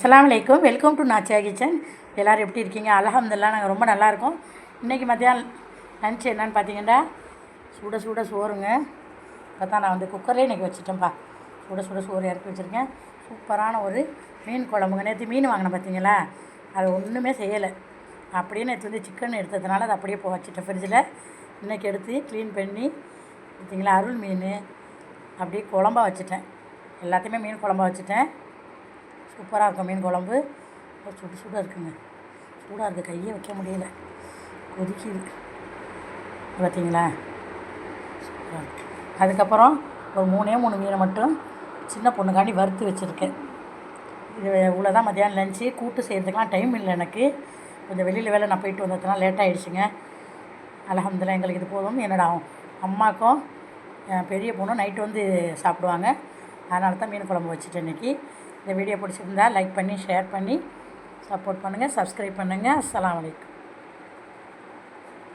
அஸ்ஸலாமு அலைக்கும். Welcome to Nachiya kitchen. எல்லோரும் எப்படி இருக்கீங்க? அல்ஹம்துலில்லாஹ் நாங்கள் ரொம்ப நல்லாயிருக்கோம். இன்றைக்கி மத்தியானம் லன்ச் என்னென்னு பார்த்தீங்கன்னா சுட சுட சோறுங்க. இப்போ தான் நான் குக்கர்லேயே இன்றைக்கி வச்சுட்டேன்ப்பா. சுட சுட சோறு இறக்கி வச்சுருக்கேன். சூப்பரான ஒரு மீன் குழம்புங்க. நேற்று மீன் வாங்கினேன் பார்த்தீங்களா, அது ஒன்றுமே செய்யலை. அப்படியே நேற்று சிக்கன் எடுத்ததுனால அதை அப்படியே வச்சுட்டேன் ஃப்ரிட்ஜில். இன்றைக்கி எடுத்து க்ளீன் பண்ணி பார்த்தீங்களா, அருள் மீன் அப்படியே குழம்பா வச்சுட்டேன். எல்லாத்தையுமே மீன் குழம்பா வச்சுட்டேன். சூப்பராக இருக்கும் மீன் குழம்பு. சுடு சுடாக இருக்குங்க. சூடாக இருக்குது, கையே வைக்க முடியல, கொதிக்குது பார்த்தீங்களா. சூப்பராக இருக்குது. அதுக்கப்புறம் ஒரு 3 மீனை மட்டும் சின்ன பொண்ணுக்காண்டி வறுத்து வச்சுருக்கேன். இது இவ்வளோ தான் மத்தியானம் லஞ்சு. கூட்டு செய்கிறதுக்கெலாம் டைம் இல்லை எனக்கு. கொஞ்சம் வெளியில் வேலை நான் போயிட்டு வந்ததுனால லேட் ஆகிடுச்சுங்க. அல்ஹம்துலில்லாஹ் எங்களுக்கு இது போதும். என்னோடய அம்மாக்கும் பெரிய பொண்ணும் நைட்டு சாப்பிடுவாங்க. அதனால தான் மீன் குழம்பு வச்சுட்டேன் இன்றைக்கி. இந்த வீடியோ பிடிச்சிருந்தா லைக் பண்ணி ஷேர் பண்ணி சப்போர்ட் பண்ணுங்கள், சப்ஸ்கிரைப் பண்ணுங்கள். அஸ்ஸலாமு அலைக்கும்.